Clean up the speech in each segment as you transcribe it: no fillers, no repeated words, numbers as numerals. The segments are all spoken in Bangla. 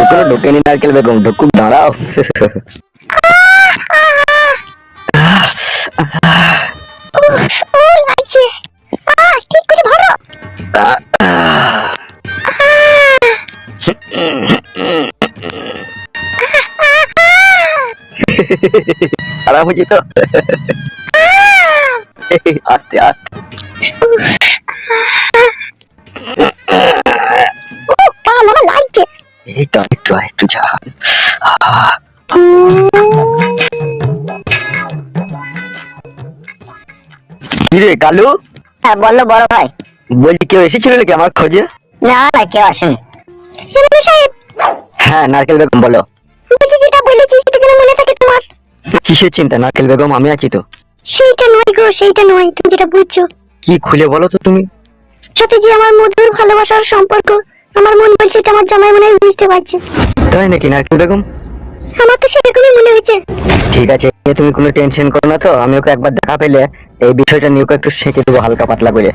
এখনো ঢোকেনি নারকেল বেগম, ঢুকুক, দাঁড়াও। ঠিক করে ভরো। আরাম হয়েছে তো? আস্তে আস্তে। এই তো একটু একটু যা। কিরে কালু? হ্যাঁ বললো বড় ভাই। বলছি কেউ এসেছিল নাকি আমার খোঁজে? না না, কেউ আসেনি। হ্যাঁ নারকেল বেগম বলো। যেটা বলেছি সেটা যেন মনে থাকে তোমার। কিসের চিন্তা নারকেল বেগম, আমি আছি তো। সেইটা নয় গো, সেইটা নয়, তুমি যেটা বুঝছো। কি খুলে বলো তো তুমি। সাথে যে আমার মধুর ভালোবাসার সম্পর্ক, আমার মন বলছে এটা আমার জামাই মনে হয় বুঝতে পারছে। তাই নাকি নারকেল বেগম? আমার তো সেরকমই মনে হচ্ছে। ঠিক আছে, তুমি কোনো টেনশন করো না তো, আমি ওকে একবার দেখা পেলে এই বিষয়টা নিয়ে ওকে একটু শেখে দেবো হালকা পাতলা করে।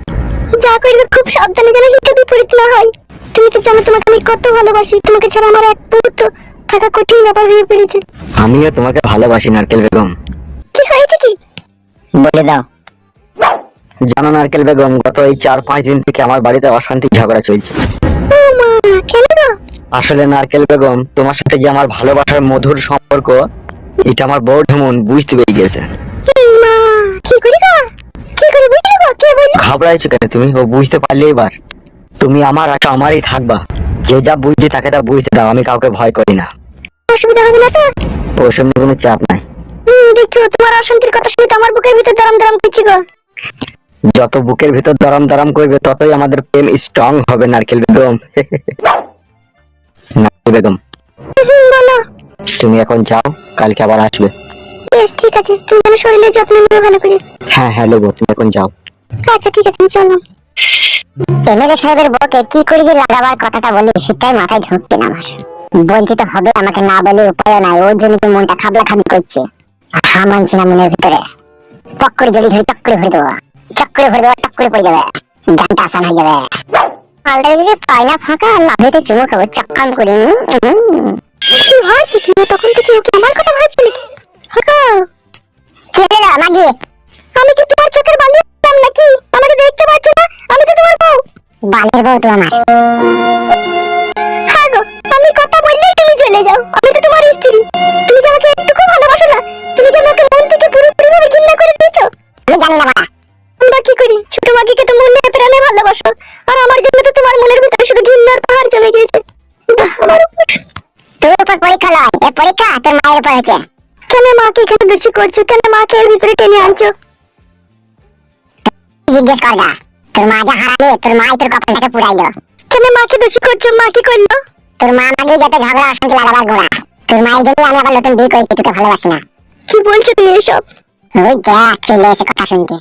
যা করবে খুব সাবধানে যেন হিতে বিপরীত না হয়। তুমি তো জানো তোমাকে আমি কত ভালোবাসি, তোমাকে ছাড়া আমার এক মুহূর্ত থাকা কঠিন ব্যাপার হয়ে পড়েছে। আমিও তোমাকে ভালোবাসি নারকেল বেগম। কি হয়েছে কি বলে দাও। জানো নারকেল বেগম, গত এই 4-5 দিন থেকে আমার বাড়িতে অশান্তি ঝগড়া চলছে। ও মা, কেন গো? আসলে নারকেল বেগম, তোমার সাথে যে আমার ভালোবাসার মধুর সম্পর্ক, এটা আমার বউ ঢেমন বুঝতে পেরে গেছে। মা, কি করি গো? কি করে বুঝলে গো? কে বললো? ঘাবড়াইছো কেন তুমি? ও বুঝতে পারলে এবার তুমি আমার আছো, আমারই থাকবা। যে যা বুঝছি তাকে তা বুঝতে দাও, আমি কাউকে ভয় করি না। অসুবিধা হবে না তো? ওসব নিয়ে কোনো চাপ নাই। দেখো তোমার অশান্তির কথা শুনে তো আমার বুকের ভিতর দরম দরম করছে গো। যত বুকের ভিতর দরম দরম করবে ততই আমাদের প্রেম স্ট্রং হবে নারকেল বেগম। নারকেল বেগম বলো। তুমি এখন যাও, কালকে আবার আসবে। বেশ ঠিক আছে, তুমি যেন শরীরের যত্ন নেবে ভালো করে। হ্যাঁ হ্যাঁ লোবো, তুমি এখন যাও। আচ্ছা ঠিক আছে, আমি চললাম। এমএলএ সাহেবের বউকে কি করে যে লাগাবার কথাটা বলি সেটাই মাথায় ঢুকছে না আমার। বলতে তো হবে, আমাকে না বলে উপায় নাই। ওর জন্য তো মনটা খাবলা খাবি করছে। মানছি না মনের ভিতরে। পক করে জড়ি ধরে চক্করে ভরে দেবো, চক্করে ভরে দেবো, টক করে পড়ে যাবে, গানটা আসান হয়ে যাবে। আলদারে যদি পায় না ফাঁকা, লাভেতে চুমু খাবো চক্কাম করে। কি ভাবছি কি তখন থেকে? ওকে আমার কথা ভাবছি নাকি? ছেলেরা মাগি, আমি কি তোমার চোখের বালি নাকি? আমাকে দেখতে পাচ্ছ না? আমি তো তোমার বউ। বালের বউ তো আমার। হ্যাঁ গো, আমি কথা বললেই তুমি চলে যাও। আমি তো তোমার স্ত্রী। তুমি কি আমাকে একটুকু ভালোবাসো না? তুমি কি আমাকে মন থেকে পুরোপুরি ভাবে ঘৃণা করে দিয়েছো? আমি জানি না বাবা। আমরা কি করি? ছোট মাগিকে তো মনে প্রাণে ভালোবাসো, আর আমার জন্য তো তোমার মনের ভিতরে শুধু ঘৃণার পাহাড় জমে গিয়েছে। আমার তোর উপর পরীক্ষা নয়, এ পরীক্ষা তোর মায়ের উপর হয়েছে। কেন মাকে এখানে দোষী করছো? কেন মাকে এর ভিতরে টেনে আনছো? জিজ্ঞেস কর না। তোর মা যা হারালে, তোর মাই তোর কপালটাকে পুরাইলো। কেন মাকে দোষী করছো? মা কি করলো? তোর মা মাগেই যত ঝগড়া অশান্তি লাগাবার গোড়া। তোর মায়ের জন্য আমি আবার নতুন বিয়ে করেছি, তোকে ভালোবাসি না। কি বলছো তুমি এসব? ওই দেখ চলে এসে কথা শুনতে।